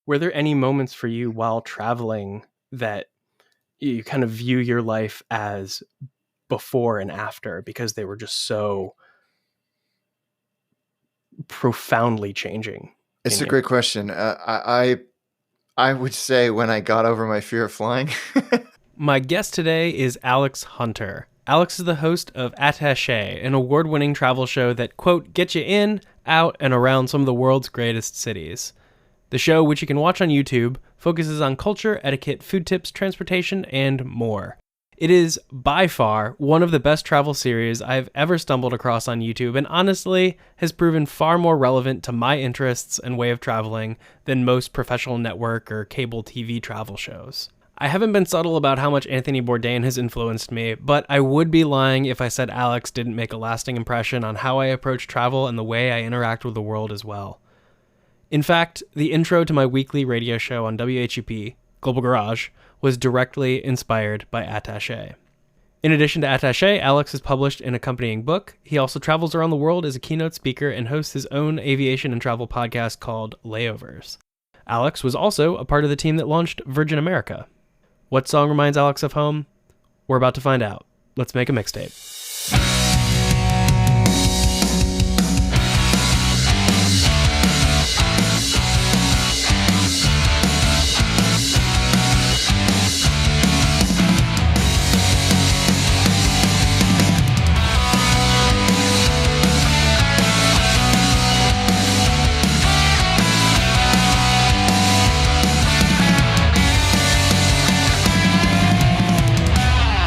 were there any moments for you while traveling that you kind of view your life as before and after because they were just so profoundly changing It's in a you? great question. I would say when I got over my fear of flying. My guest today is Alex Hunter. Alex is the host of Attaché, an award-winning travel show that, quote, gets you in, out, and around some of the world's greatest cities. The show, which you can watch on YouTube, focuses on culture, etiquette, food tips, transportation, and more. It is, by far, one of the best travel series I've ever stumbled across on YouTube, and honestly, has proven far more relevant to my interests and way of traveling than most professional network or cable TV travel shows. I haven't been subtle about how much Anthony Bourdain has influenced me, but I would be lying if I said Alex didn't make a lasting impression on how I approach travel and the way I interact with the world as well. In fact, the intro to my weekly radio show on WHUP, Global Garage, was directly inspired by Attaché. In addition to Attaché, Alex has published an accompanying book. He also travels around the world as a keynote speaker and hosts his own aviation and travel podcast called Layovers. Alex was also a part of the team that launched Virgin America. What song reminds Alex of home? We're about to find out. Let's make a mixtape.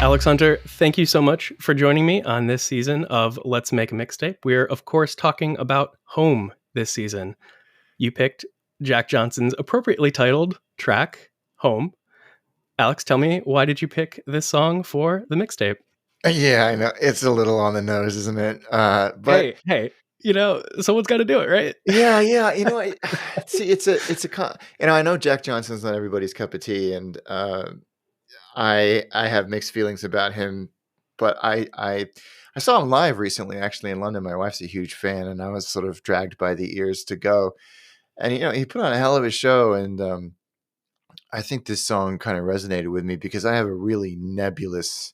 Alex Hunter, thank you so much for joining me on this season of Let's Make a Mixtape. We're, of course, talking about home this season. You picked Jack Johnson's appropriately titled track, Home. Alex, tell me, why did you pick this song for the mixtape? Yeah, I know. It's a little on the nose, isn't it? But Hey, someone's got to do it, right? yeah. See, I know Jack Johnson's not everybody's cup of tea, and I have mixed feelings about him, but I saw him live recently, actually in London. My wife's a huge fan, and I was sort of dragged by the ears to go. And he put on a hell of a show, and I think this song kind of resonated with me because I have a really nebulous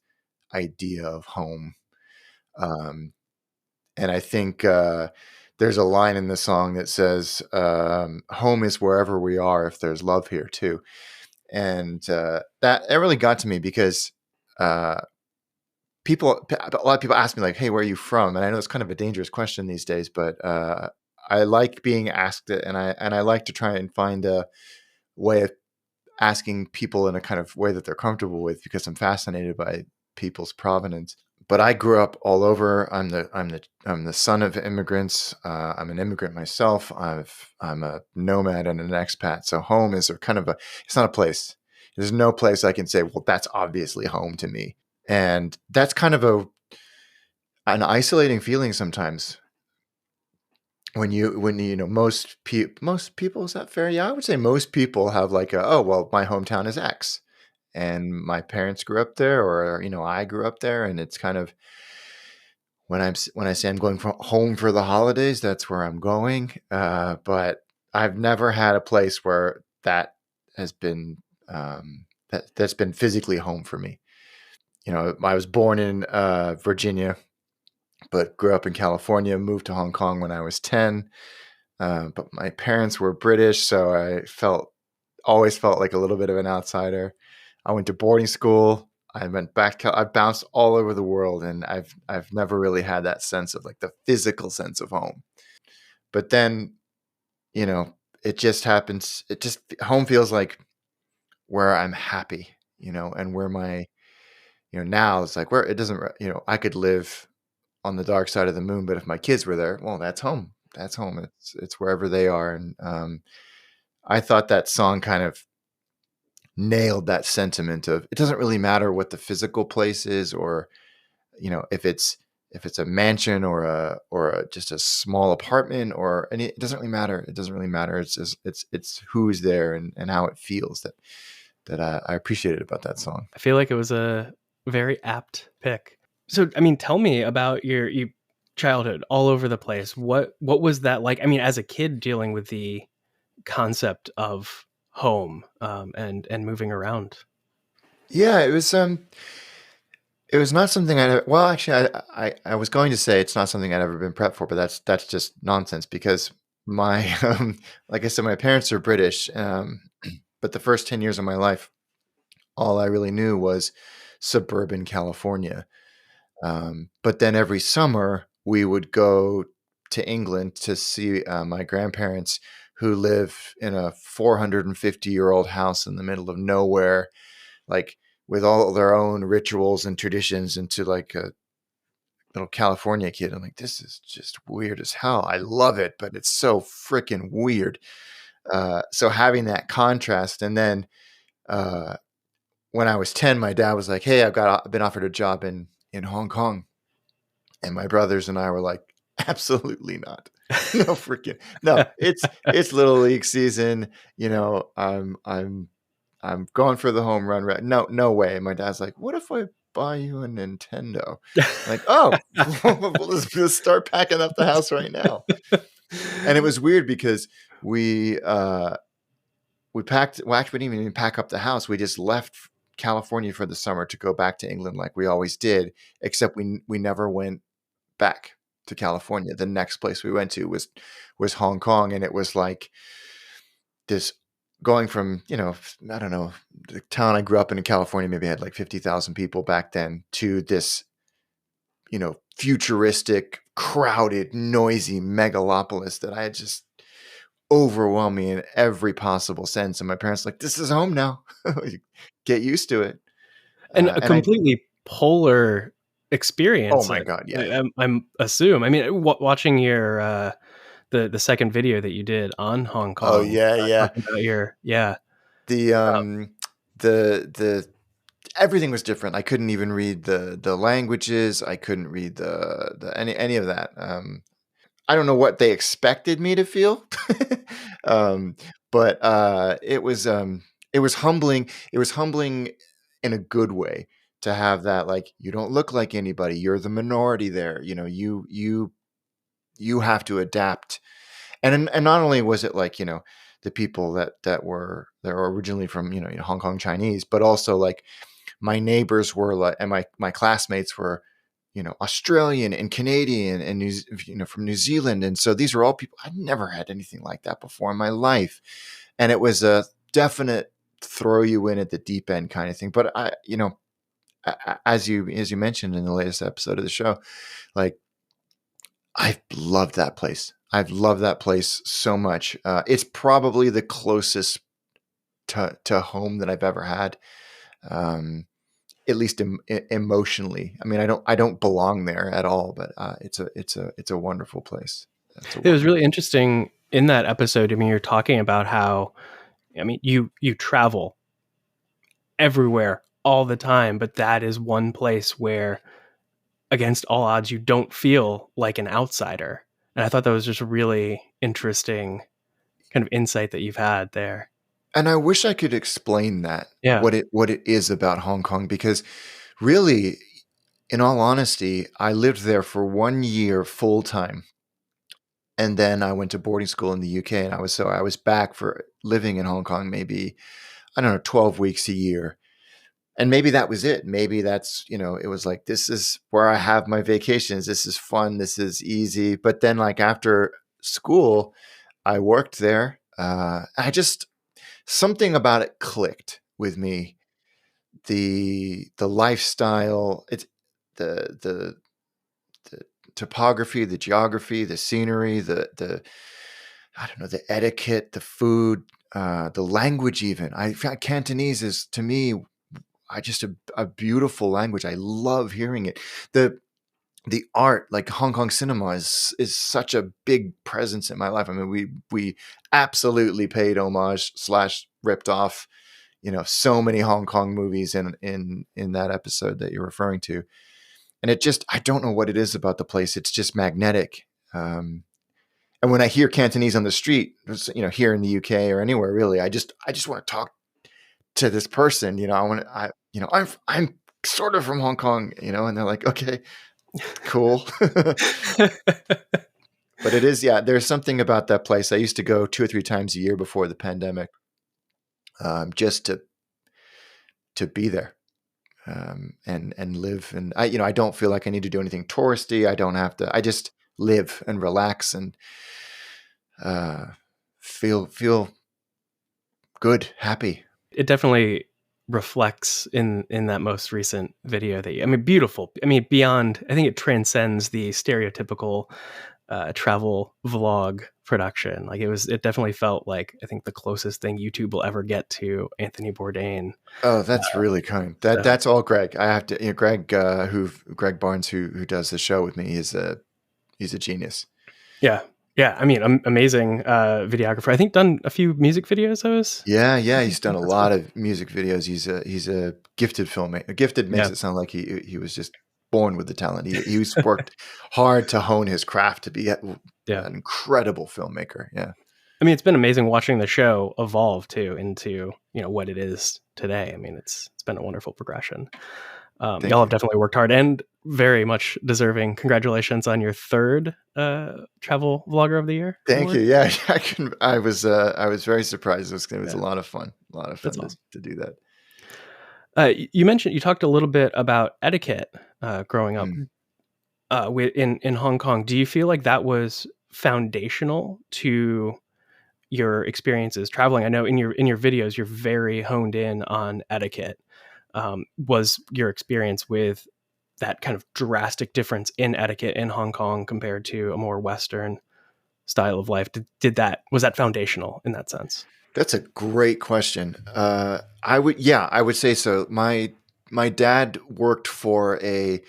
idea of home, and I think there's a line in the song that says, "Home is wherever we are if there's love here too." And that really got to me because a lot of people ask me like, "Hey, where are you from?" And I know it's kind of a dangerous question these days, but I like being asked it, and I like to try and find a way of asking people in a kind of way that they're comfortable with because I'm fascinated by people's provenance. But I grew up all over. I'm the son of immigrants. I'm an immigrant myself. I'm a nomad and an expat. So home is it's not a place. There's no place I can say, well, that's obviously home to me. And that's kind of an isolating feeling sometimes. When most people, is that fair? Yeah, I would say most people have like oh, well, my hometown is X. And my parents grew up there, or I grew up there, and it's kind of when I say I'm going home for the holidays, that's where I'm going. But I've never had a place where that has been that's been physically home for me. I was born in Virginia, but grew up in California. Moved to Hong Kong when I was 10. But my parents were British, so I always felt like a little bit of an outsider. I went to boarding school. I went back. I bounced all over the world, and I've never really had that sense of like the physical sense of home. But then, it just happens. Home feels like where I'm happy, and where my, now it's like where it doesn't. I could live on the dark side of the moon, but if my kids were there, well, that's home. That's home. It's wherever they are, and I thought that song kind of nailed that sentiment of it doesn't really matter what the physical place is, or if it's a mansion or just a small apartment it doesn't really matter. It doesn't really matter. It's who's there and how it feels that I appreciated about that song. I feel like it was a very apt pick. So, I mean, tell me about your childhood all over the place. What was that like? I mean, as a kid dealing with the concept of home, and moving around? Yeah, it was not something well, actually, I was going to say it's not something I'd ever been prepped for, but that's just nonsense because my, like I said, my parents are British, but the first 10 years of my life, all I really knew was suburban California. But then every summer we would go to England to see my grandparents who live in a 450-year-old house in the middle of nowhere, like with all their own rituals and traditions, and to like a little California kid, I'm like, this is just weird as hell. I love it, but it's so freaking weird. So having that contrast, and then uh, when I was 10, my dad was like, "Hey, I've been offered a job in Hong Kong," and my brothers and I were like, "Absolutely not." No freaking no. It's little league season. I'm going for the home run. No, no way. And my dad's like, "What if I buy you a Nintendo?" I'm like, "Oh, let's start packing up the house right now." And it was weird because we packed. Well, actually, we didn't even pack up the house. We just left California for the summer to go back to England like we always did, except we never went back to California. The next place we went to was Hong Kong, and it was like this going from, I don't know, the town I grew up in California maybe had like 50,000 people back then, to this, futuristic, crowded, noisy megalopolis that I had just overwhelmed me in every possible sense. And my parents were like, this is home now. Get used to it. And a And I, completely polar oh experience. my God, yeah. I'm assume. I mean, watching your the second video that you did on Hong Oh Kong, yeah, yeah. talking about your The the everything was different. I couldn't even read the languages. I couldn't read the any of that. I don't know what they expected me to feel, um, but it was humbling. It was humbling in a good way to have that. Like, you don't look like anybody. You're the minority there. You have to adapt. And not only was it like, the people that were originally from, Hong Kong Chinese, but also like my neighbors were like, and my classmates were, Australian and Canadian and from New Zealand. And so these were all people, I'd never had anything like that before in my life. And it was a definite throw you in at the deep end kind of thing. But as you mentioned in the latest episode of the show, like, I've loved that place. I've loved that place so much. It's probably the closest to home that I've ever had. At least emotionally. I mean, I don't belong there at all, but it's a wonderful place. It was really interesting in that episode. I mean, you're talking about how, I mean, you travel everywhere all the time, but that is one place where, against all odds, you don't feel like an outsider. And I thought that was just a really interesting kind of insight that you've had there. And I wish I could explain that, Yeah. what it is about Hong Kong, because really, in all honesty, I lived there for 1 year full time. And then I went to boarding school in the UK, and I was back for living in Hong Kong maybe, I don't know, 12 weeks a year. And maybe that was it. Maybe that's, it was like, this is where I have my vacations. This is fun. This is easy. But then, like, after school, I worked there. Something about it clicked with me. The lifestyle, it's the topography, the geography, the scenery, the I don't know, the etiquette, the food, the language. Even I found Cantonese is, to me, I just a beautiful language. I love hearing it. The art, like Hong Kong cinema, is such a big presence in my life. I mean, we absolutely paid homage / ripped off, so many Hong Kong movies in that episode that you're referring to. And I don't know what it is about the place. It's just magnetic. And when I hear Cantonese on the street, here in the UK or anywhere really, I just want to talk to this person. I'm sort of from Hong Kong, and they're like, okay, cool. But it is, yeah, there's something about that place. I used to go 2 or 3 times a year before the pandemic. just to be there, and live. And I don't feel like I need to do anything touristy. I don't have to. I just live and relax and uh, feel good, happy. It definitely reflects in that most recent video that I mean, beautiful. I mean, beyond, I think it transcends the stereotypical travel vlog production. Like it definitely felt like, I think, the closest thing YouTube will ever get to Anthony Bourdain. Oh, that's really kind. So That's all Greg. I have to, Greg Barnes, who does the show with me. He's a genius. yeah, yeah. I mean, amazing videographer. I think done a few music videos. Yeah. He's done a That's cool. lot of music videos. He's a gifted filmmaker. Gifted makes Yeah, it sound like he was just born with the talent. He's worked hard to hone his craft to be an yeah. incredible filmmaker. Yeah. I mean, it's been amazing watching the show evolve too into what it is today. I mean, it's been a wonderful progression. Thank Y'all have you. definitely worked hard and very much deserving. Congratulations on your third travel vlogger of the year Thank you. award. Yeah, I was very surprised. It was a Yeah, lot of fun. A lot of that's fun awesome. to do that. You talked a little bit about etiquette growing up Mm. in Hong Kong. Do you feel like that was foundational to your experiences traveling? I know in your videos you're very honed in on etiquette. Was your experience with that kind of drastic difference in etiquette in Hong Kong compared to a more Western style of life? Was that foundational in that sense? That's a great question. I would say so. My dad worked for a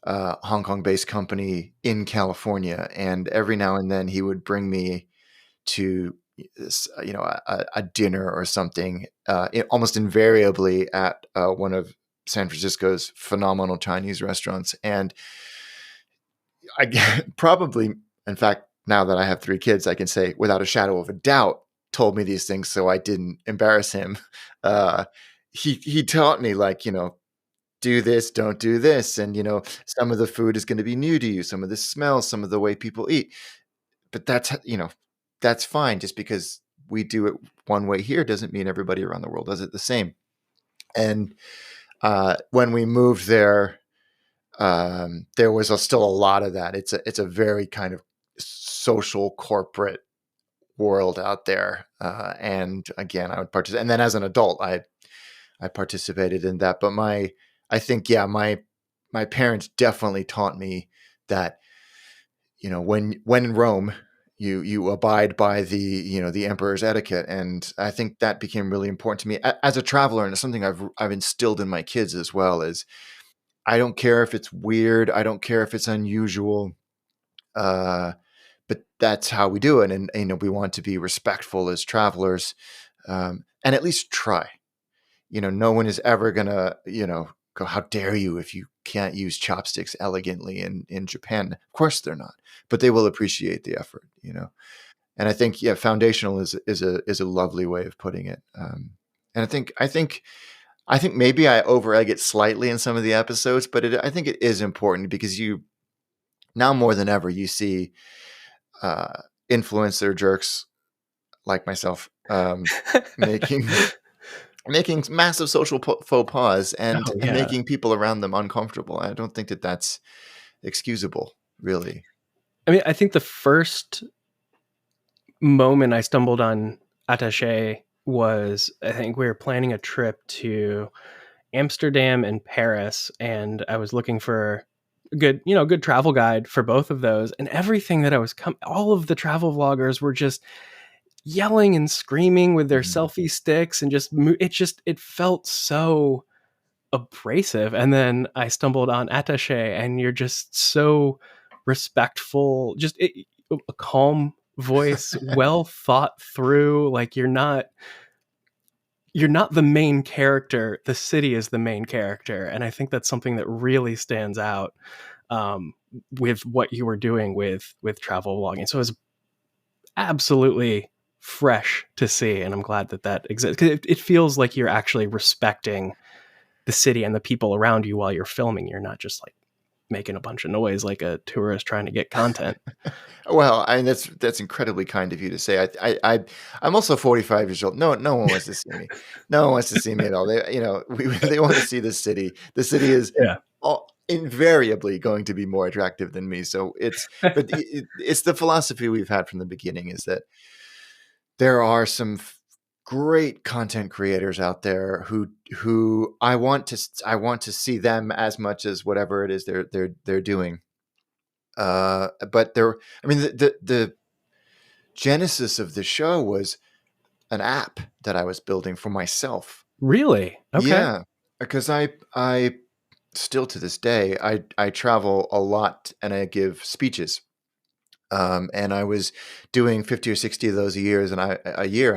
Hong Kong-based company in California, and every now and then he would bring me to a dinner or something. Almost invariably at one of San Francisco's phenomenal Chinese restaurants, and I probably, in fact, now that I have 3 kids, I can say without a shadow of a doubt, told me these things so I didn't embarrass him. Uh, he taught me, like, do this, don't do this, and some of the food is going to be new to you, some of the smells, some of the way people eat. But that's fine. Just because we do it one way here doesn't mean everybody around the world does it the same. And when we moved there, there was still a lot of that. It's a very kind of social corporate world out there, and again, I would participate. And then as an adult, I participated in that. But I think, yeah, my parents definitely taught me that when in Rome, you abide by the emperor's etiquette, and I think that became really important to me as a traveler, and it's something I've instilled in my kids as well. Is I don't care if it's weird. I don't care if it's unusual. Uh, but that's how we do it. And, we want to be respectful as travelers, and at least try. No one is ever going to, go, how dare you if you can't use chopsticks elegantly in Japan. Of course they're not, but they will appreciate the effort. And I think, yeah, foundational is a lovely way of putting it. And I think maybe I over egg it slightly in some of the episodes, but I think it is important because now more than ever, you see influencer jerks like myself, making making massive social faux pas, and Oh and yeah. making people around them uncomfortable. I don't think that that's excusable, really. I mean, I think the first moment I stumbled on attaché was, I think we were planning a trip to Amsterdam and Paris, and I was looking for a good travel guide for both of those. And everything that all of the travel vloggers were just yelling and screaming with their Mhm. selfie sticks, and it felt so abrasive. And then I stumbled on attaché, and you're just so respectful, a calm voice, well thought through. Like you're not the main character. The city is the main character, and I think that's something that really stands out um, with what you were doing with travel vlogging. So it was absolutely fresh to see, and I'm glad that exists, because it feels like you're actually respecting the city and the people around you while you're filming. You're not just like making a bunch of noise like a tourist trying to get content. Well, I mean, that's incredibly kind of you to say. I'm also 45 years old. No one wants to see me. No one wants to see me at all. They want to see the city. The city is Yeah. invariably going to be more attractive than me. So it's the philosophy we've had from the beginning, is that there are some great content creators out there who I want to see them as much as whatever it is they're doing. But I mean, the genesis of the show was an app that I was building for myself. Really? Okay. Yeah, because I still to this day I travel a lot and I give speeches. And I was doing 50 or 60 of those a year, and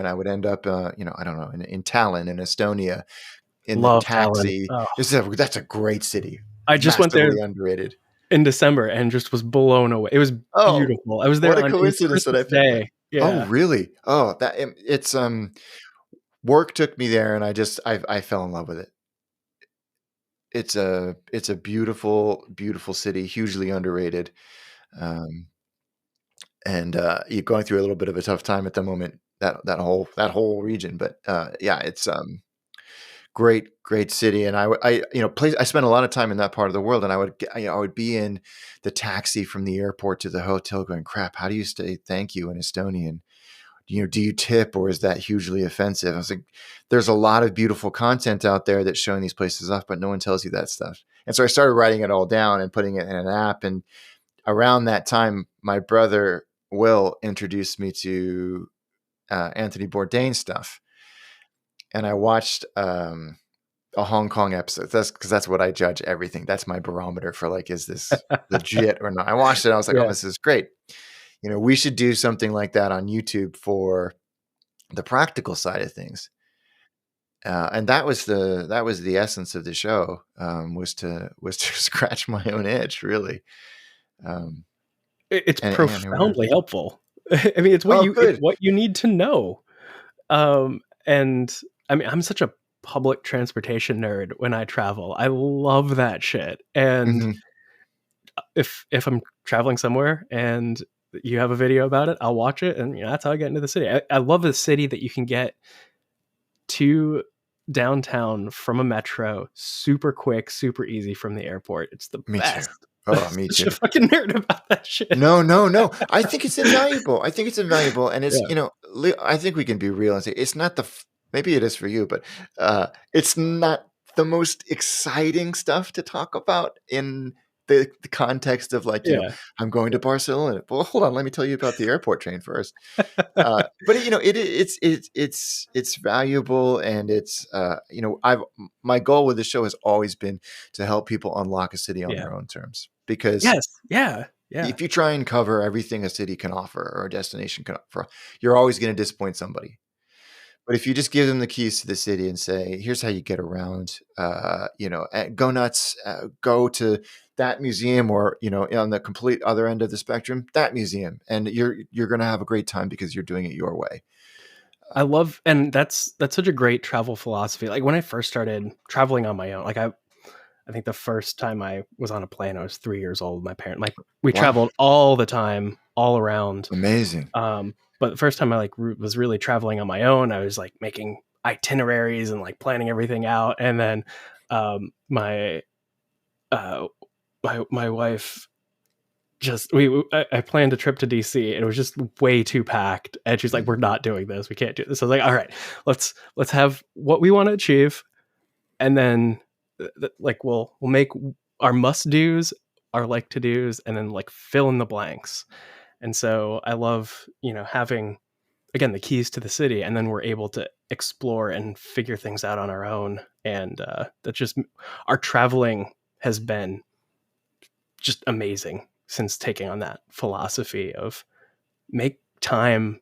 I would end up, I don't know, in Tallinn, in Estonia, in the Love Talon. taxi. Oh, That's a great city, I just went there massively underrated. in December and just was blown away. It was Oh, beautiful. I was there what a on it was coincidence that I Christmas picked that. Day. Oh, Yeah. really? Oh, it's work took me there, and I fell in love with it. It's a beautiful, beautiful city, hugely underrated. Um, and you're going through a little bit of a tough time at the moment, that whole region. But yeah, it's great city. And I spent a lot of time in that part of the world, and I would be in the taxi from the airport to the hotel going, crap, how do you say thank you in Estonian? Do you tip, or is that hugely offensive? I was like, there's a lot of beautiful content out there that's showing these places off, but no one tells you that stuff. And so I started writing it all down and putting it in an app. And around that time, my brother Will introduced me to Anthony Bourdain stuff, and I watched a Hong Kong episode. That's because that's what I judge everything. That's my barometer for, like, is this legit or not? I watched it. I was like, oh, Yeah. this is great. We should do something like that on YouTube for the practical side of things. And that was the essence of the show, was to scratch my own itch, really. Um, It's and here we are. profoundly helpful. I mean, Oh, it's good. what you need to know. And I mean, I'm such a public transportation nerd when I travel. I love that shit. And Hmm. if I'm traveling somewhere and you have a video about it, I'll watch it, and that's how I get into the city. I love a city that you can get to downtown from a metro super quick, super easy from the airport. It's the Me too. best. Oh, me Such a too. fucking nerd about that shit. No. I think it's invaluable. And it's, Yeah. I think we can be real and say it's not maybe it is for you, but it's not the most exciting stuff to talk about in the context of, like, Yeah. I'm going to Barcelona. Well, hold on, let me tell you about the airport train first. But it's valuable, and my goal with the show has always been to help people unlock a city on Yeah. their own terms, because Yes. Yeah. Yeah. if you try and cover everything a city can offer or a destination can offer, you're always going to disappoint somebody. But if you just give them the keys to the city and say, here's how you get around, go nuts, go to that museum, or, on the complete other end of the spectrum, that museum, and you're going to have a great time because you're doing it your way. I love, and that's such a great travel philosophy. Like when I first started traveling on my own, like I think the first time I was on a plane, I was 3 years old. We Wow. traveled all the time, all around. Amazing. But the first time I was really traveling on my own, I was like making itineraries and like planning everything out. And then my wife I planned a trip to DC, and it was just way too packed. And she's like, "We're not doing this. We can't do this." I was like, "All right, let's have what we want to achieve, and then like we'll make our must do's, our like to do's, and then like fill in the blanks." And so I love, having, again, the keys to the city, and then we're able to explore and figure things out on our own. And that's just, our traveling has been just amazing since taking on that philosophy of make time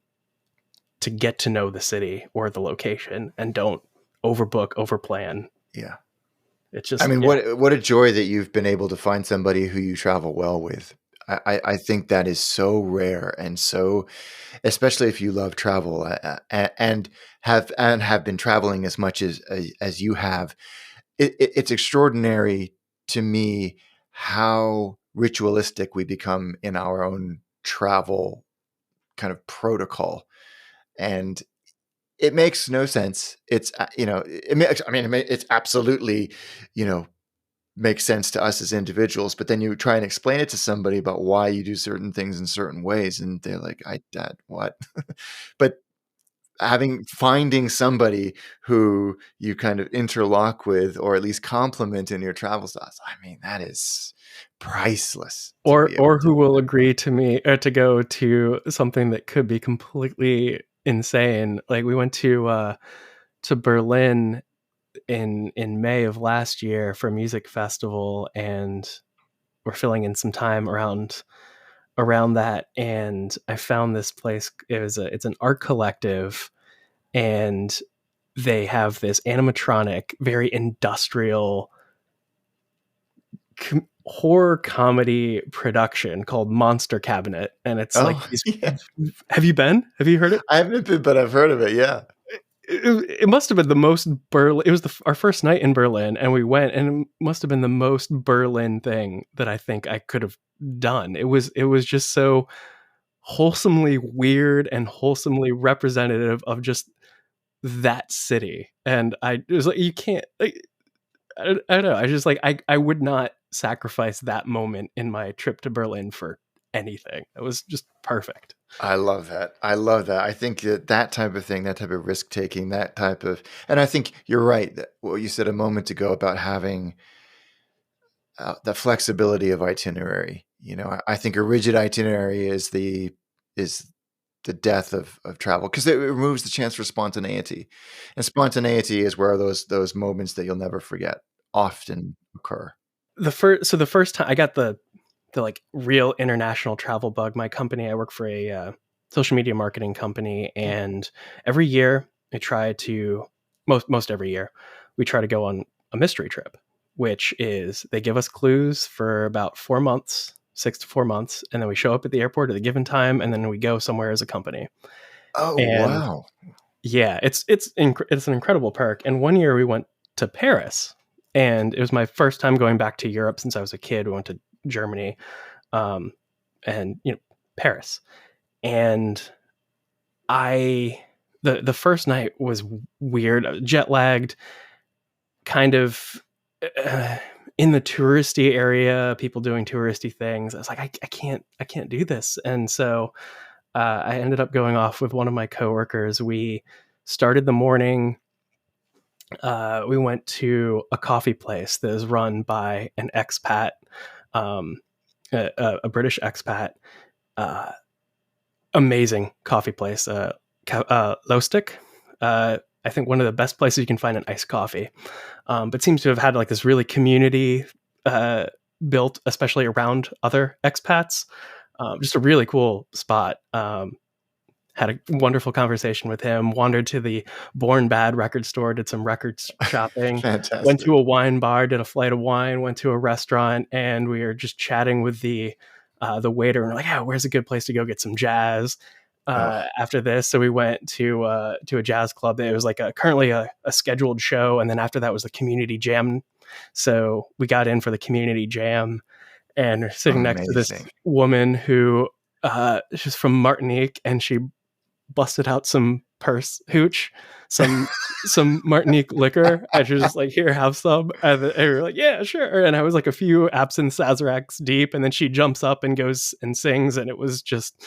to get to know the city or the location, and don't overbook, overplan. Yeah. It's just, I mean, what a joy that you've been able to find somebody who you travel well with. I think that is so rare, and so, especially if you love travel, and have been traveling as much as you have. It's extraordinary to me how ritualistic we become in our own travel kind of protocol. And it makes no sense. It's, it makes, I mean, it's absolutely, you know, makes sense to us as individuals, but then you try and explain it to somebody about why you do certain things in certain ways. And they're like, Dad, what? But finding somebody who you kind of interlock with, or at least compliment in your travel styles, I mean, that is priceless to be able Or to who do will that. agree to me to go to something that could be completely insane. Like we went to Berlin in May of last year for a music festival, and we're filling in some time around that, and I found this place. It's an art collective, and they have this animatronic, very industrial horror comedy production called Monster Cabinet, and it's like Oh, these. yeah. Have you been? Have you heard it? I haven't been, but I've heard of it. Yeah. It must have been the most Berlin. It was our first night in Berlin, and we went, and it must have been the most Berlin thing that I think I could have done. It was just so wholesomely weird and wholesomely representative of just that city. And it was like, you can't. Like, I don't know. I just like I would not sacrifice that moment in my trip to Berlin for anything. It was just perfect. I love that. I love that. I think that type of thing, that type of risk taking, that type of, and I think you're right. What you said a moment ago about having the flexibility of itinerary. I think a rigid itinerary is the death of travel, because it removes the chance for spontaneity, and spontaneity is where those moments that you'll never forget often occur. The first time I got the like real international travel bug, my company, I work for a social media marketing company, and every year I try to most every year we try to go on a mystery trip, which is they give us clues for about 4 months, 6 to 4 months, and then we show up at the airport at a given time, and then we go somewhere as a company. Oh, And wow. yeah, it's an incredible perk. And one year we went to Paris, and it was my first time going back to Europe since I was a kid. We went to Germany, um, and Paris, and I the first night was weird, jet lagged, kind of. Uh, in the touristy area, people doing touristy things. I was like, I can't do this. And so I ended up going off with one of my coworkers. We started the morning. We went to a coffee place that is run by an expat, um, a British expat. Uh, Amazing coffee place, Lostic. I think one of the best places you can find an iced coffee, but seems to have had like this really community built, especially around other expats. Just a really cool spot. Had a wonderful conversation with him, wandered to the Born Bad record store, did some records shopping, went Fantastic. to a wine bar, did a flight of wine, went to a restaurant, and we were just chatting with the waiter, and we're like, yeah, where's a good place to go get some jazz Oh, after this? So we went to a jazz club. It was like currently a scheduled show, and then after that was the community jam. So we got in for the community jam, and we're sitting next to this amazing. woman who she's from Martinique, and she busted out some purse hooch, some Martinique liquor. And she was just like, here, have some. And we were like, yeah, sure. And I was like a few absinthe sazeracs deep, and then she jumps up and goes and sings, and it was just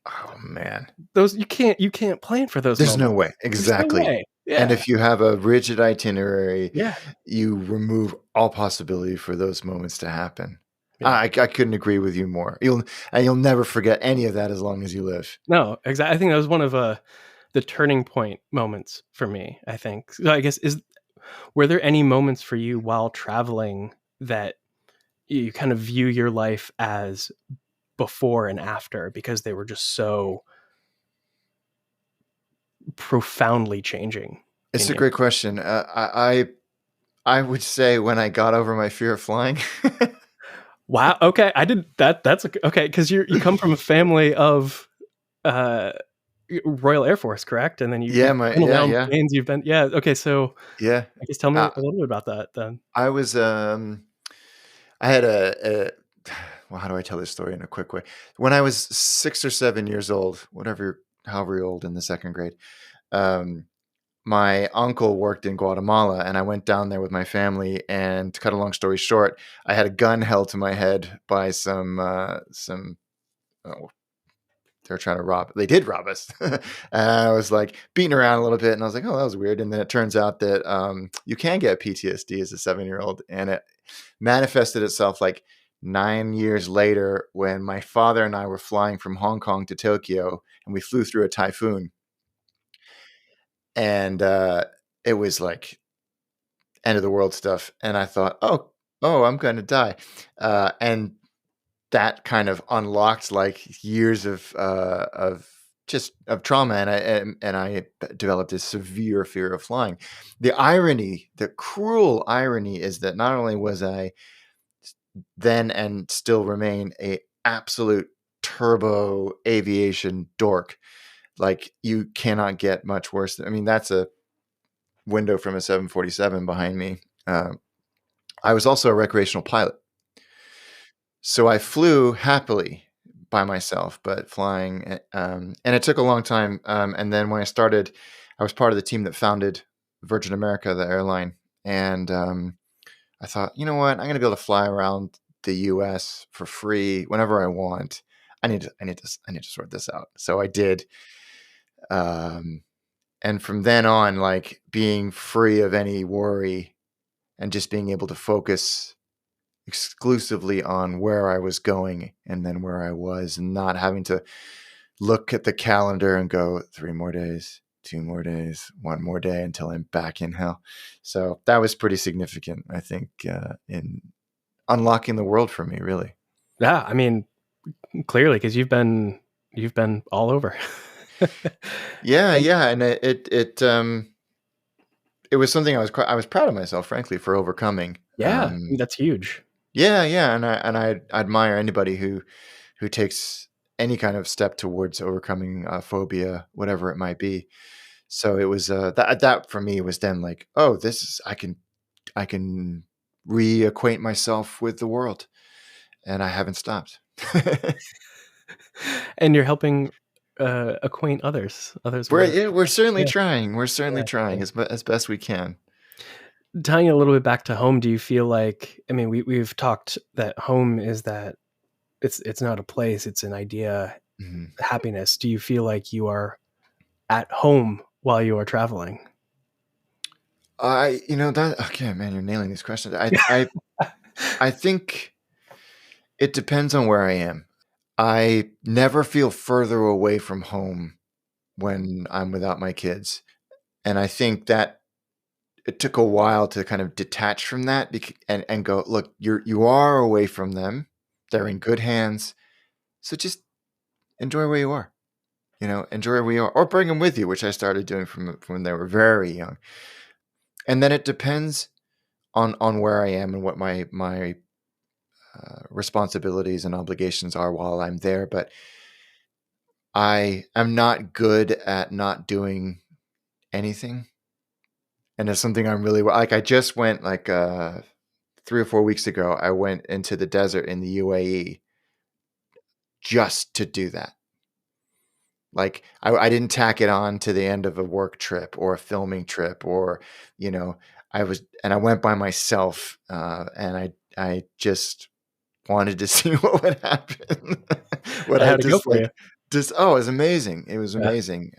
Oh, man. those you can't plan for those There's no moments. way. There's no Exactly. way. And Yeah. if you have a rigid itinerary, Yeah. you remove all possibility for those moments to happen. Yeah. I couldn't agree with you more. You'll never forget any of that as long as you live. No, exactly. I think that was one of the turning point moments for me, I think. So I guess were there any moments for you while traveling that you kind of view your life as before and after, because they were just so profoundly changing It's in a you? great question. I would say when I got over my fear of flying. Wow. Okay. I did that. Okay. Cause you come from a family of, uh, Royal Air Force, correct? And then Yeah, you've been around yeah. planes. You've been, yeah. Okay. So Yeah. I guess tell me Uh, a little bit about that then. I was I had well, how do I tell this story in a quick way? When I was 6 or 7 years old, whatever, however old in the second grade, um, my uncle worked in Guatemala, and I went down there with my family. And to cut a long story short, I had a gun held to my head by some. Oh, they were trying to rob. They did rob us, and I was like beating around a little bit, and I was like, "Oh, that was weird." And then it turns out that you can get PTSD as a 7 year old, and it manifested itself like 9 years later when my father and I were flying from Hong Kong to Tokyo, and we flew through a typhoon, and it was like end of the world stuff. And I thought, oh, I'm going to die, and that kind of unlocked like years of just of trauma, and I developed this severe fear of flying. The irony, the cruel irony, is that not only was I then and still remain a absolute turbo aviation dork, like you cannot get much worse. I mean, that's a window from a 747 behind me. I was also a recreational pilot. So I flew happily by myself, but flying, and it took a long time. And then when I started, I was part of the team that founded Virgin America, the airline. And I thought, you know what, I'm going to be able to fly around the U.S. for free whenever I want. I need to sort this out. So I did. Um, and from then on, like being free of any worry and just being able to focus exclusively on where I was going and then where I was, and not having to look at the calendar and go 3 more days, 2 more days, 1 more day until I'm back in hell. So that was pretty significant, I think, in unlocking the world for me, really. Yeah, I mean, clearly, because you've been all over. Yeah, And yeah, and it was something I was proud of myself, frankly, for overcoming. yeah, that's huge. Yeah, yeah, and I admire anybody who takes any kind of step towards overcoming phobia, whatever it might be. So it was that for me was then like, oh, this is I can reacquaint myself with the world, and I haven't stopped. And you're helping acquaint others we're with. yeah, we're certainly Yeah, trying. We're certainly yeah, trying yeah. as best we can. Tying it a little bit back to home, do you feel like, I mean, we've talked that home is that it's not a place, it's an idea, Mhm. happiness. Do you feel like you are at home while you are traveling? That okay, man, you're nailing these questions. I think it depends on where I am. I never feel further away from home when I'm without my kids. And I think that it took a while to kind of detach from that and go, look, you are away from them. They're in good hands. So just enjoy where you are. Enjoy where you are, or bring them with you, which I started doing from when they were very young. And then it depends on where I am and what my responsibilities and obligations are while I'm there. But I am not good at not doing anything, and it's something I'm really like. I just went like 3 or 4 weeks ago. I went into the desert in the UAE just to do that. Like I didn't tack it on to the end of a work trip or a filming trip, or you know I went by myself, and I just wanted to see what would happen. What And I how'd it go just for you? like just oh, it was amazing. It was Yeah. amazing.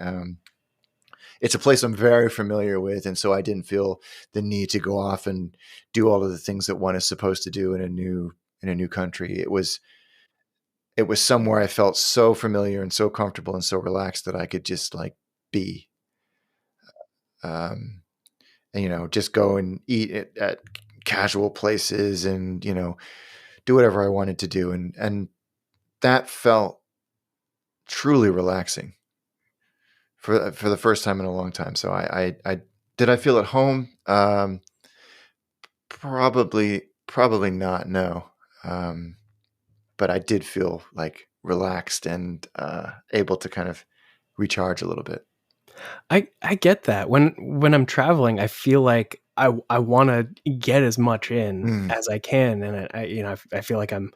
It's a place I'm very familiar with, and so I didn't feel the need to go off and do all of the things that one is supposed to do in a new country. It was somewhere I felt so familiar and so comfortable and so relaxed that I could just like be, um, and just go and eat at casual places, and do whatever I wanted to do, and that felt truly relaxing for the first time in a long time. So I did I feel at home? Probably not. No, um, but I did feel like relaxed and able to kind of recharge a little bit. I get that. When I'm traveling, I feel like I want to get as much in Mm, as I can, and I feel like I'm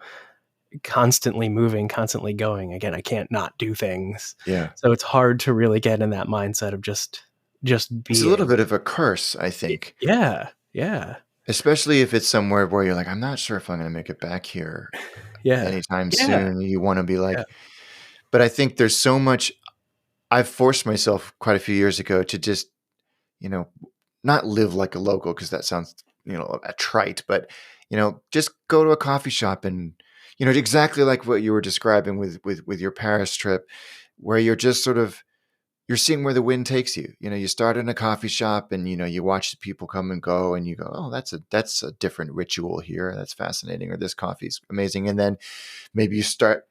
constantly moving, constantly going. Again, I can't not do things, yeah. so it's hard to really get in that mindset of just It's a little being. bit of a curse, I think, Yeah, yeah, especially if it's somewhere where you're like, I'm not sure if I'm going to make it back here yeah, anytime yeah, soon. You want to be yeah, like, but I think there's so much. I've forced myself quite a few years ago to just, you know, not live like a local because that sounds, a trite, but, just go to a coffee shop and, exactly like what you were describing with your Paris trip, where you're just sort of, you're seeing where the wind takes you. You start in a coffee shop and, you watch the people come and go and you go, oh, that's a different ritual here. That's fascinating. Or this coffee's amazing. And then maybe you start,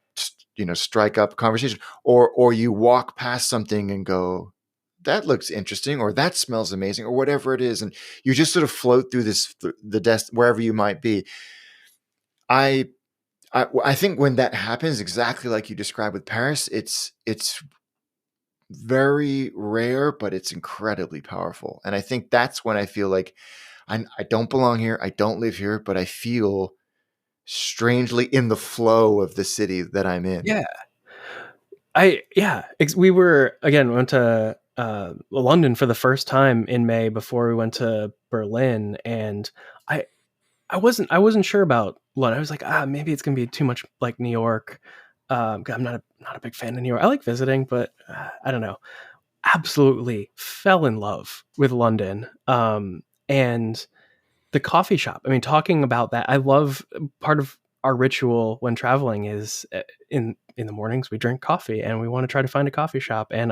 strike up a conversation, or you walk past something and go, that looks interesting, or that smells amazing, or whatever it is. And you just sort of float through the desk, wherever you might be. I, I think when that happens, exactly like you described with Paris, it's very rare, but it's incredibly powerful. And I think that's when I feel like I don't belong here. I don't live here, but I feel strangely in the flow of the city that I'm in. yeah. We went to London for the first time in May before we went to Berlin, and I I wasn't sure about London. I was like, maybe it's gonna be too much like New York. 'Cause I'm not a big fan of New York. I like visiting, but I don't know. Absolutely fell in love with London. And the coffee shop. I mean, talking about that, I love part of our ritual when traveling is in the mornings we drink coffee and we want to try to find a coffee shop. And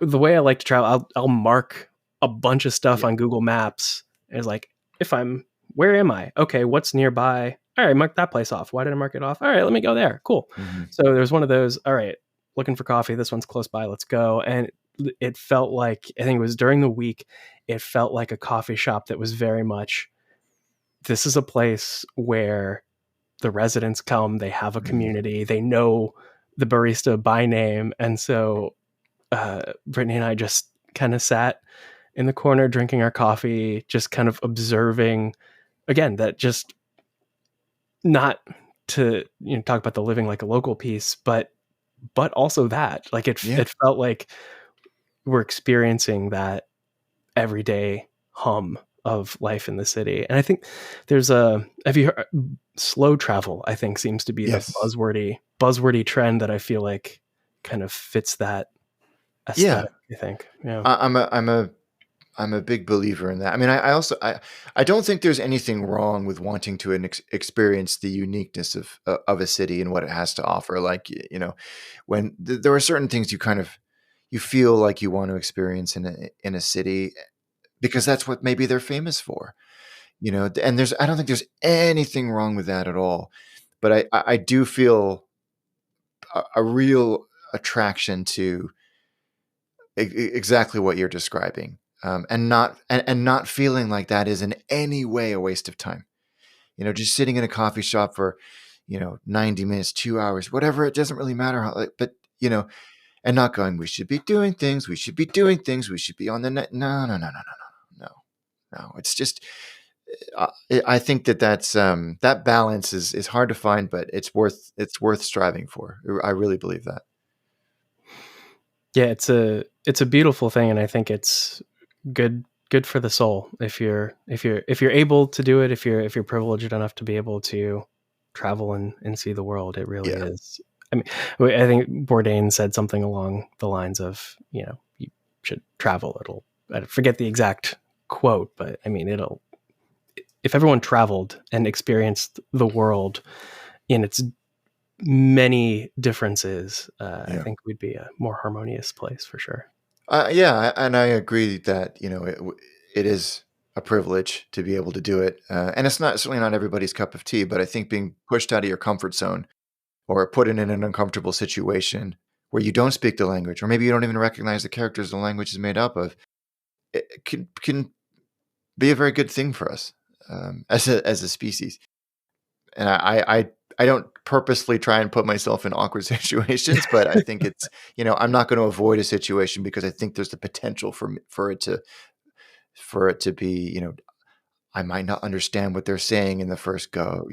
the way I like to travel, I'll mark a bunch of stuff Yeah. on Google Maps. It's like, if I'm, where am I? Okay, what's nearby? All right, mark that place off. Why did I mark it off? All right, let me go there. Cool. Hmm. So there's one of those. All right, looking for coffee. This one's close by. Let's go. And it felt like, I think it was during the week, it felt like a coffee shop that was very much, this is a place where the residents come, they have a Hmm. community, they know the barista by name. And so Brittany and I just kind of sat in the corner drinking our coffee, just kind of observing, again, that just not to talk about the living like a local piece, but also that like Yeah. it felt like we're experiencing that everyday hum of life in the city. And I think there's a have you heard, slow travel I think seems to be the Yes. buzzwordy trend that I feel like kind of fits that Yeah. aesthetic, I think. Yeah. I'm a big believer in that. I mean, I also I don't think there's anything wrong with wanting to experience the uniqueness of a city and what it has to offer. Like when there are certain things you feel like you want to experience in a city because that's what maybe they're famous for. And I don't think there's anything wrong with that at all. But I do feel a real attraction to exactly what you're describing, and not feeling like that is in any way a waste of time. Just sitting in a coffee shop for 90 minutes, 2 hours, whatever. It doesn't really matter how, but and not going, we should be doing things, we should be doing things, we should be on the net. No, no, no, no, no, no, no, no. It's just I think that balance is hard to find, but it's worth striving for. I really believe that. Yeah, it's a beautiful thing, and I think it's good for the soul if you're able to do it, if you're privileged enough to be able to travel and see the world. It really Yeah. is. I mean, I think Bourdain said something along the lines of, you should travel. I forget the exact quote, but I mean, if everyone traveled and experienced the world in its many differences, I Yeah. think we'd be a more harmonious place for sure. Yeah, and I agree that it is a privilege to be able to do it, and it's certainly not everybody's cup of tea. But I think being pushed out of your comfort zone or put in an uncomfortable situation where you don't speak the language, or maybe you don't even recognize the characters the language is made up of, it can be a very good thing for us, as a species. And I don't purposely try and put myself in awkward situations, but I think I'm not going to avoid a situation because I think there's the potential for it to for it to be, I might not understand what they're saying in the first go,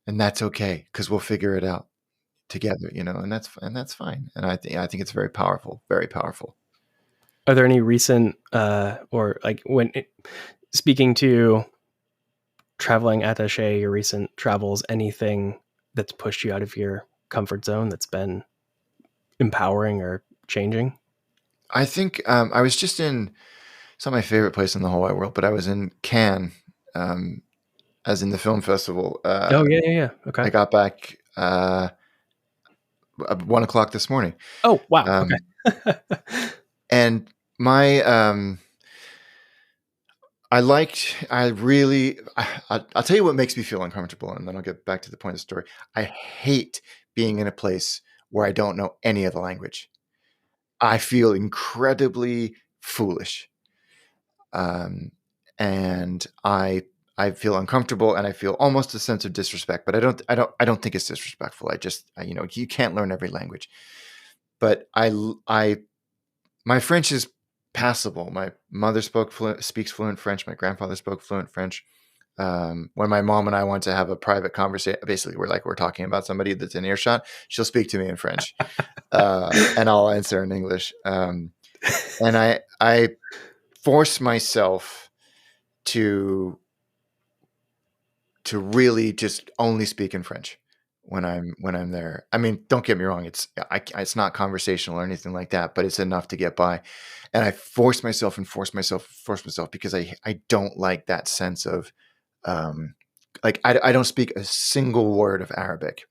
and that's okay because we'll figure it out together, and that's fine. And I think it's very powerful, very powerful. Are there any recent or like speaking to traveling attaché, your recent travels, anything that's pushed you out of your comfort zone that's been empowering or changing? I think I was just in. It's not my favorite place in the whole wide world, but I was in Cannes, as in the film festival. Oh yeah. Okay. I got back 1 o'clock this morning. Oh wow. Um, Okay. and my I'll tell you what makes me feel uncomfortable, and then I'll get back to the point of the story. I hate being in a place where I don't know any of the language. I feel incredibly foolish. And I feel uncomfortable, and I feel almost a sense of disrespect, but I don't think it's disrespectful. You can't learn every language, but my French is passable. My mother speaks fluent French. My grandfather spoke fluent French. When my mom and I want to have a private conversation, basically we're talking about somebody that's in earshot, she'll speak to me in French, and I'll answer in English. And I force myself to really just only speak in French when I'm there. I mean, don't get me wrong; it's not conversational or anything like that, but it's enough to get by. And I force myself because I don't like that sense of like I don't speak a single word of Arabic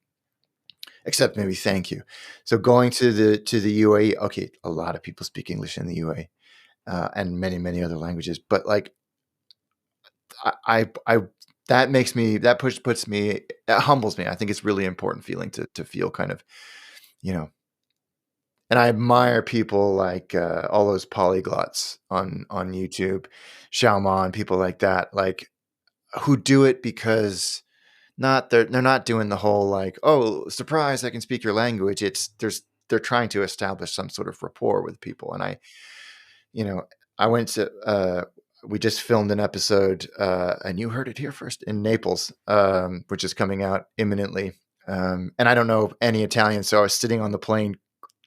except maybe thank you. So going to the UAE, okay, a lot of people speak English in the UAE, and many other languages, but like I puts me, that humbles me. I think it's really important feeling to feel kind of, you know, and I admire people like all those polyglots on YouTube, Xiaoman, people like that, like who do it because they're not doing the whole like, oh, surprise, I can speak your language. They're trying to establish some sort of rapport with people. And you know, I went to we just filmed an episode, and you heard it here first, in Naples, which is coming out imminently. And I don't know any Italian, so I was sitting on the plane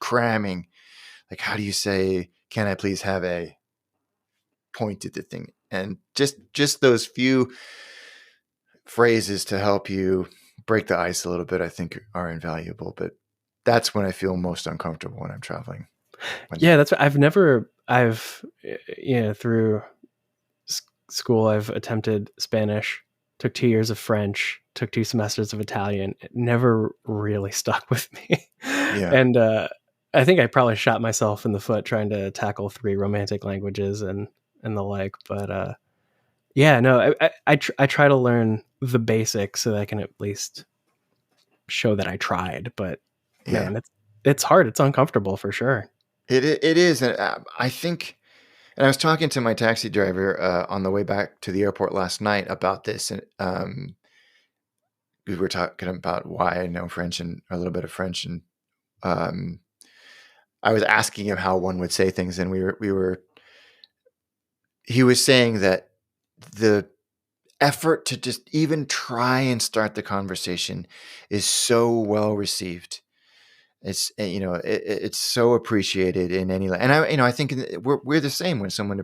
cramming, like, how do you say, "Can I please have a," point at the thing, and just those few phrases to help you break the ice a little bit, I think are invaluable. But that's when I feel most uncomfortable when I'm traveling. Yeah, that's I've through school I've attempted Spanish, took 2 years of French, took 2 semesters of Italian. It never really stuck with me. Yeah. And I think I probably shot myself in the foot trying to tackle 3 romantic languages and the like. But yeah, no, I try to learn the basics so that I can at least show that I tried. But Yeah. man, it's hard. It's uncomfortable for sure. It is, and I think. And I was talking to my taxi driver on the way back to the airport last night about this, and we were talking about why I know French and a little bit of French, and I was asking him how one would say things, and he was saying that the effort to just even try and start the conversation is so well received. It's it's so appreciated in any, and I think we're the same when someone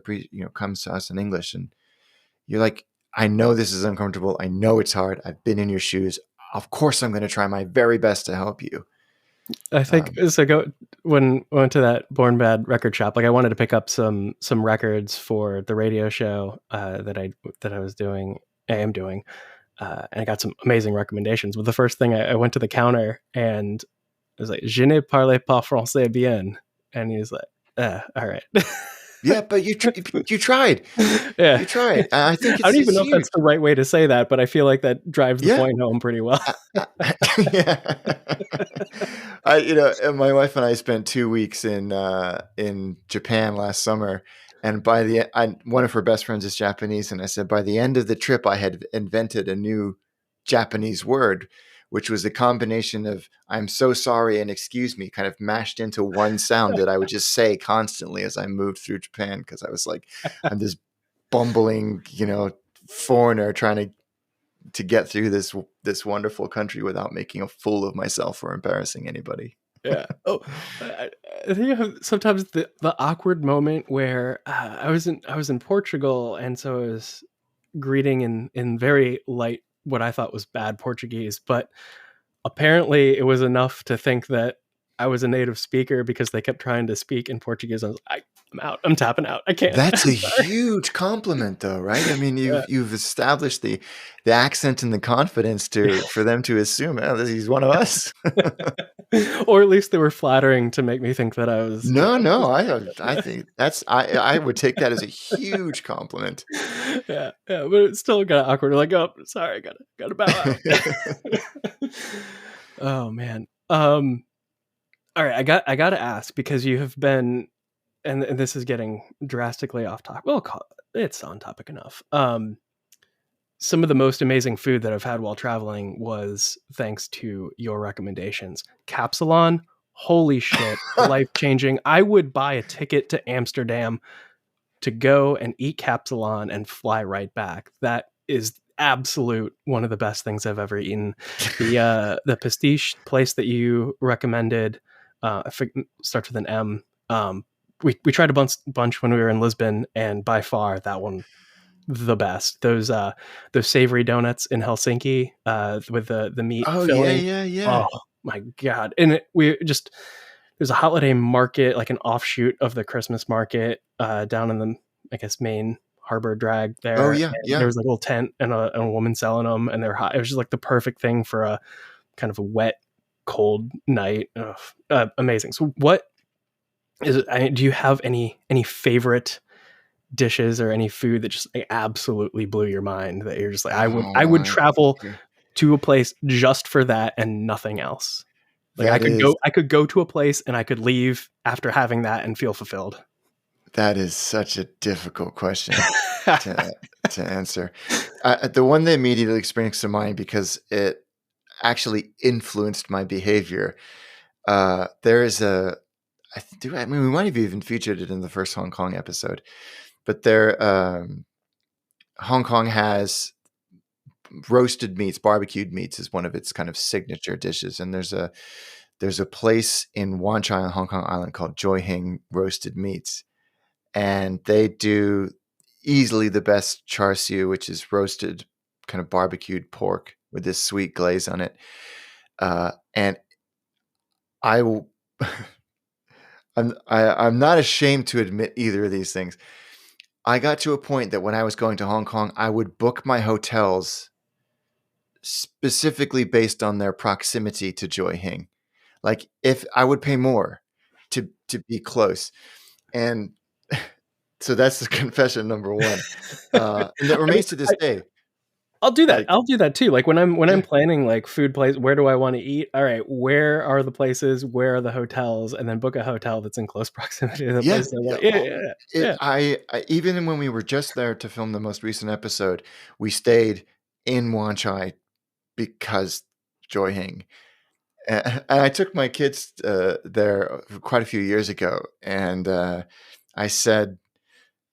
comes to us in English, and you're like, I know this is uncomfortable, I know it's hard, I've been in your shoes, of course I'm going to try my very best to help you. I think so. When I went to that Born Bad record shop, like I wanted to pick up some records for the radio show that I was doing, I am doing, and I got some amazing recommendations. But the first thing I went to the counter and I was like, "Je ne parle pas français bien," and he was like, "All right." Yeah, but you tried. Yeah, You tried. I think I don't even it's know if huge. that's the right way to say that, but I feel like that drives the Yeah. point home pretty well. Yeah. And my wife and I spent 2 weeks in Japan last summer, and one of her best friends is Japanese, and I said by the end of the trip I had invented a new Japanese word, which was a combination of "I'm so sorry" and "excuse me" kind of mashed into one sound that I would just say constantly as I moved through Japan, because I was like, I'm this bumbling, foreigner trying to get through this wonderful country without making a fool of myself or embarrassing anybody. Yeah. Oh, I think I have sometimes the awkward moment where I was in Portugal, and so I was greeting in very light what I thought was bad Portuguese, but apparently it was enough to think that I was a native speaker because they kept trying to speak in Portuguese. I'm out. I'm tapping out. I can't. That's a I'm sorry. huge compliment, though, right? I mean, Yeah. you've established the accent and the confidence for them to assume, oh, he's one of us. Or at least they were flattering to make me think that I was. No, I think I would take that as a huge compliment. Yeah, but it's still kind of awkward. Like, oh, sorry, gotta bow out. Oh man. All right, I gotta ask, because you have been, and this is getting drastically off topic. Well, it's on topic enough. Some of the most amazing food that I've had while traveling was thanks to your recommendations. Capsalon, holy shit, life changing. I would buy a ticket to Amsterdam to go and eat Capsalon and fly right back. That is absolute one of the best things I've ever eaten. The pastiche place that you recommended, starts with an M. We tried a bunch when we were in Lisbon, and by far that one the best. Those savory donuts in Helsinki with the meat Oh yeah, filling. yeah, yeah. Oh my god! And there's a holiday market, like an offshoot of the Christmas market, down in the, I guess, main harbor drag Oh there. yeah, And there yeah. was a little tent and a woman selling them, and they're hot. It was just like the perfect thing for a kind of a wet, cold night. Amazing. So what is it? Do you have any favorite dishes or any food that just absolutely blew your mind, that you're just like, I would Oh, travel okay. to a place just for that and nothing else? Like That is I could go to a place and I could leave after having that and feel fulfilled. that is such a difficult question to answer. The one that immediately springs to mind, because it actually influenced my behavior. There is I mean, we might have even featured it in the first Hong Kong episode, but Hong Kong has roasted meats, barbecued meats is one of its kind of signature dishes, and there's a place in Wan Chai on Hong Kong Island called Joy Hing Roasted Meats, and they do easily the best char siu, which is roasted kind of barbecued pork with this sweet glaze on it. And I will, I'm not ashamed to admit either of these things. I got to a point that when I was going to Hong Kong, I would book my hotels specifically based on their proximity to Joy Hing. Like, if I would pay more to be close, and so that's the confession number one, and that I mean, remains to this day. I'll do that. Like, I'll do that too. Like when I'm yeah, planning like food place, where do I want to eat? All right, where are the places? Where are the hotels? And then book a hotel that's in close proximity to the yeah, place. I'm yeah. like, yeah, Oh, yeah, yeah. I even when we were just there to film the most recent episode, we stayed in Wan Chai because Joy Hing. And I took my kids there quite a few years ago, and I said,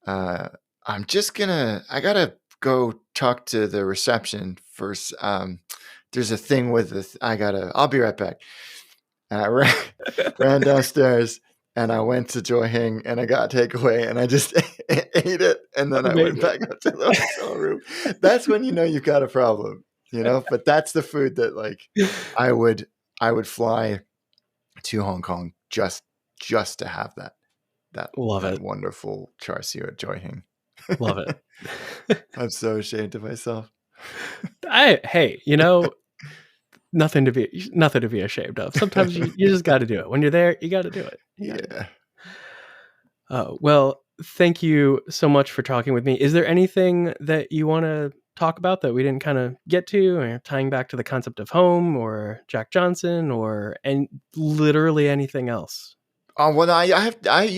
I gotta go talk to the reception first. There's a thing with this. I'll be right back. And I ran downstairs, and I went to Joy Hing, and I got a takeaway, and I just ate it. And then I went Amazing. back up to the hotel room. That's when you know you've got a problem, but that's the food that, like, I would, fly to Hong Kong just to have Love that it. wonderful char siu at Joy Hing. Love it. I'm so ashamed of myself. Hey, nothing to be ashamed of. Sometimes you just got to do it. When you're there, you got to do it. Yeah. Well, thank you so much for talking with me. Is there anything that you want to talk about that we didn't kind of get to, or tying back to the concept of home or Jack Johnson and literally anything else? Well, you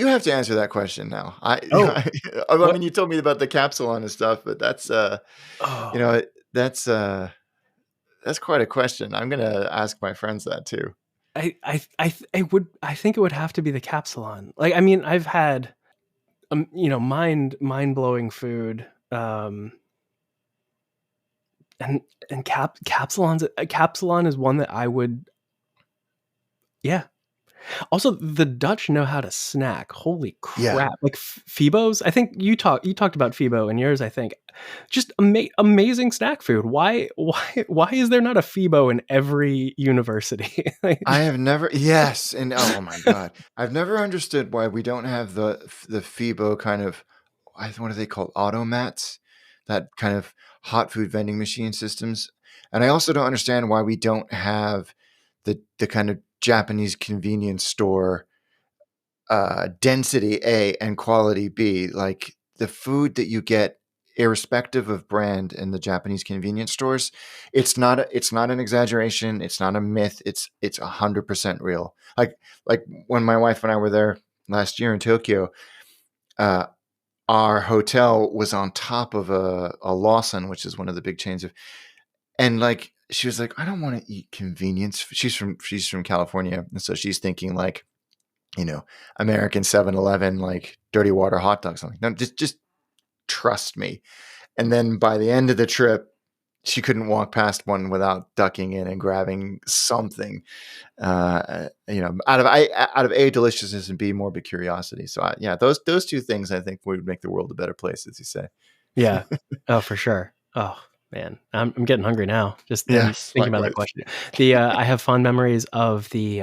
have to answer that question now. Oh, I what? mean, you told me about the capsule and stuff, but that's, you Oh, know, that's, that's quite a question. I'm gonna ask my friends that too. I think it would have to be the Capsalon. Like, I mean, mind blowing food. And Capsalon is one that I would, yeah. Also, the Dutch know how to snack. Holy Yeah. crap! Like Phoebos. I think you talked about Phoebo in yours. I think just amazing snack food. Why is there not a Phoebo in every university? I have never, yes, and oh my god, I've never understood why we don't have the Phoebo kind of, what are they called, automats, that kind of hot food vending machine systems, and I also don't understand why we don't have the kind of Japanese convenience store density A and quality B, like the food that you get irrespective of brand in the Japanese convenience stores. It's not an exaggeration. It's not a myth. It's 100% real. Like when my wife and I were there last year in Tokyo, uh, our hotel was on top of a Lawson, which is one of the big chains of, and like she was like, I don't want to eat convenience. She's from California, and so she's thinking like, American 7-Eleven, like dirty water hot dogs. I'm like, no, just trust me. And then by the end of the trip, she couldn't walk past one without ducking in and grabbing something, out of A, deliciousness, and B, morbid curiosity. So yeah, those two things I think would make the world a better place, as you say. Yeah. Oh, for sure. Oh man, I'm getting hungry now. Just in Yes, thinking about that likewise. question. I have fond memories of the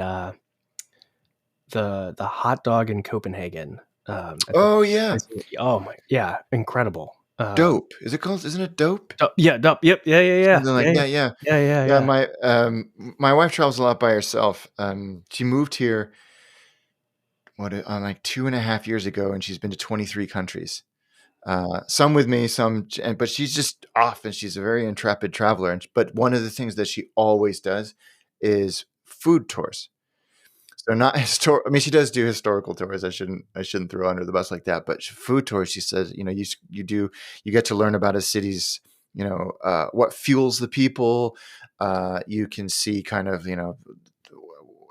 hot dog in Copenhagen. At the Oh yeah, place. Oh my, yeah, incredible. dope. Is it called? Isn't it dope? Yeah, yep, yeah, yeah, yeah, Something like, yeah, yeah, yeah. yeah, yeah, Yeah, yeah. my wife travels a lot by herself. She moved here on like 2.5 years ago, and she's been to 23 countries. Some with me, but she's just off, and she's a very intrepid traveler. But one of the things that she always does is food tours. So not I mean, she does do historical tours. I shouldn't throw her under the bus like that. But food tours, she says, you get to learn about a city's, what fuels the people. You can see kind of,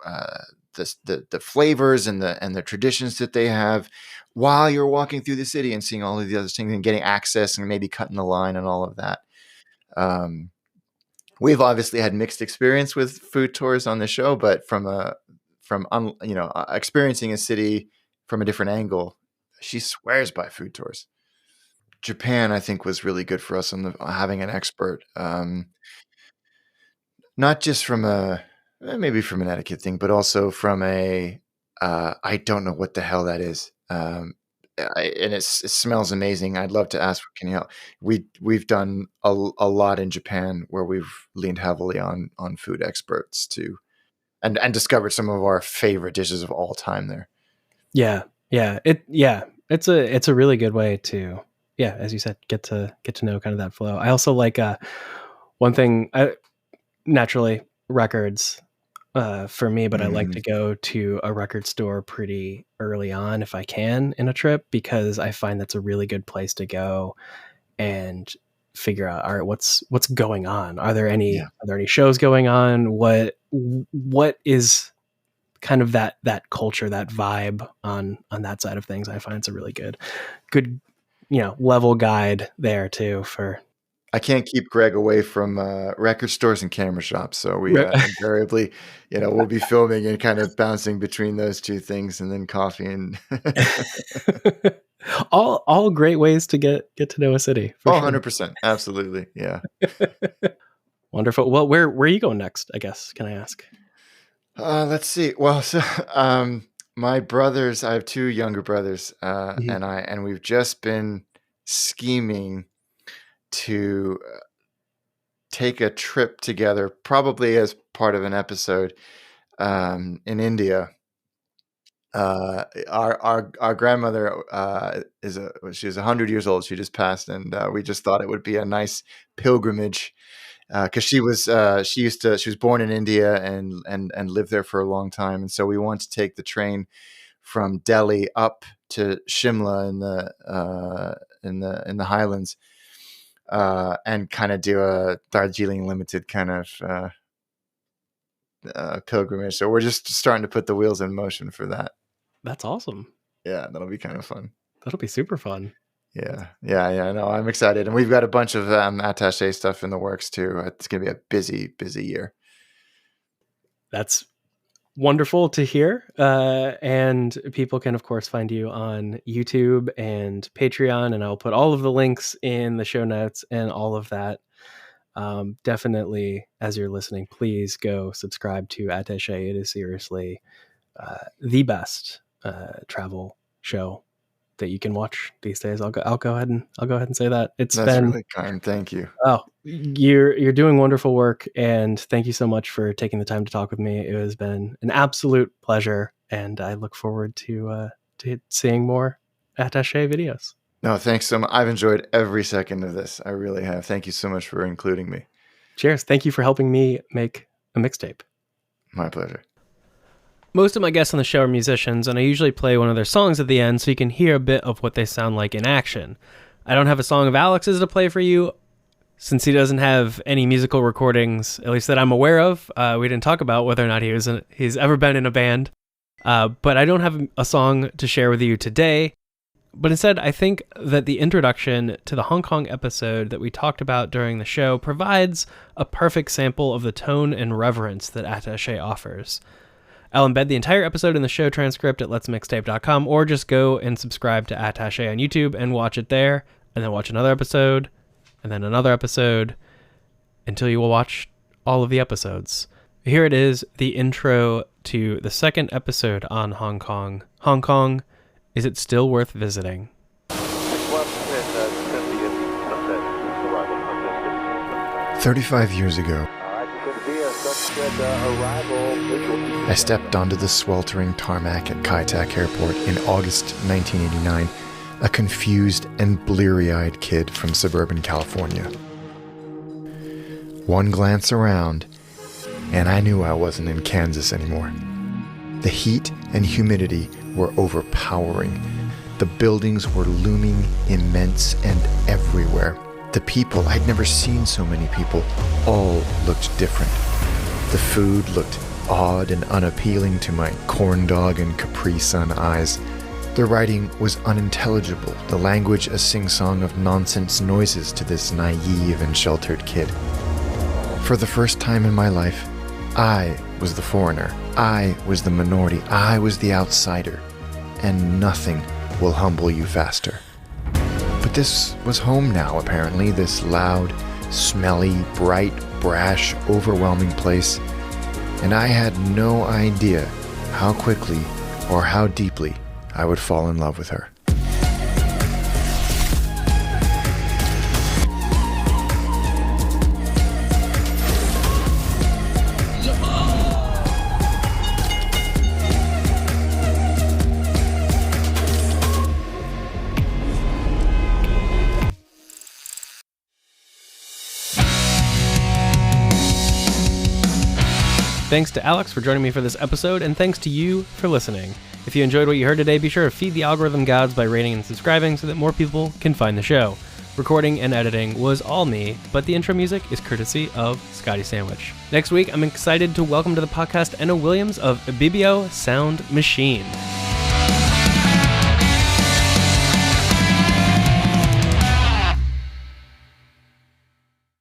uh, the flavors and the traditions that they have while you're walking through the city and seeing all of the other things and getting access and maybe cutting the line and all of that. Um, we've obviously had mixed experience with food tours on the show, but experiencing a city from a different angle, she swears by food tours. Japan, I think, was really good for us on having an expert. Not just from maybe from an etiquette thing, but also from I don't know what the hell that is. And it smells amazing. I'd love to ask, can you help? We've done a lot in Japan where we've leaned heavily on food experts to and discovered some of our favorite dishes of all time there. Yeah, yeah. It's a really good way to, yeah, as you said, get to know kind of that flow. I also like one thing. Naturally, records for me, but I like Mm, to go to a record store pretty early on if I can in a trip, because I find that's a really good place to go and figure out, all right, what's going on? yeah. Are there any shows going on? What is kind of that culture, that vibe on that side of things? I find it's a really good level guide there too for I can't keep Greg away from record stores and camera shops, so we invariably, we'll be filming and kind of bouncing between those two things, and then coffee and all great ways to get to know a city for oh, sure. 100%, absolutely, yeah. Wonderful. Well, where are you going next, I guess? Can I ask? Let's see. Well, so my brothers, I have two younger brothers, Mhm. and we've just been scheming to take a trip together, probably as part of an episode in India. Our grandmother she's 100 years old. She just passed, and we just thought it would be a nice pilgrimage because she was born in India and lived there for a long time, and so we want to take the train from Delhi up to Shimla in the Highlands, and kind of do a Darjeeling Limited kind of pilgrimage. So we're just starting to put the wheels in motion for that. That's awesome. Yeah, that'll be kind of fun. That'll be super fun. Yeah. No, I'm excited. And we've got a bunch of attaché stuff in the works too. It's going to be a busy, busy year. That's wonderful to hear. And people can, of course, find you on YouTube and Patreon. And I'll put all of the links in the show notes and all of that. Definitely, as you're listening, please go subscribe to Attaché. It is seriously the best travel show that you can watch these days. I'll go ahead and say that. That's really kind. Thank you. Oh, you're doing wonderful work, and thank you so much for taking the time to talk with me. It has been an absolute pleasure, and I look forward to seeing more Attaché videos. No, thanks so much. I've enjoyed every second of this. I really have. Thank you so much for including me. Cheers. Thank you for helping me make a mixtape. My pleasure. Most of my guests on the show are musicians, and I usually play one of their songs at the end so you can hear a bit of what they sound like in action. I don't have a song of Alex's to play for you, since he doesn't have any musical recordings, at least that I'm aware of. We didn't talk about whether or not he's ever been in a band. But I don't have a song to share with you today. But instead, I think that the introduction to the Hong Kong episode that we talked about during the show provides a perfect sample of the tone and reverence that Attaché offers. I'll embed the entire episode in the show transcript at letsmixtape.com, or just go and subscribe to Attaché on YouTube and watch it there, and then watch another episode, and then another episode, until you will watch all of the episodes. Here it is, the intro to the second episode on Hong Kong. Hong Kong, is it still worth visiting? 35 years ago, I stepped onto the sweltering tarmac at Kai Tak Airport in August 1989, a confused and bleary-eyed kid from suburban California. One glance around, and I knew I wasn't in Kansas anymore. The heat and humidity were overpowering. The buildings were looming immense and everywhere. The people, I'd never seen so many people, all looked different. The food looked odd and unappealing to my corn dog and Capri Sun eyes. The writing was unintelligible, the language a sing-song of nonsense noises to this naive and sheltered kid. For the first time in my life, I was the foreigner. I was the minority. I was the outsider. And nothing will humble you faster. But this was home now, apparently, this loud, smelly, bright, brash, overwhelming place. And I had no idea how quickly or how deeply I would fall in love with her. Thanks to Alex for joining me for this episode, and thanks to you for listening. If you enjoyed what you heard today, be sure to feed the algorithm gods by rating and subscribing so that more people can find the show. Recording and editing was all me, but the intro music is courtesy of Scotty Sandwich. Next week, I'm excited to welcome to the podcast Enna Williams of Bibio Sound Machine.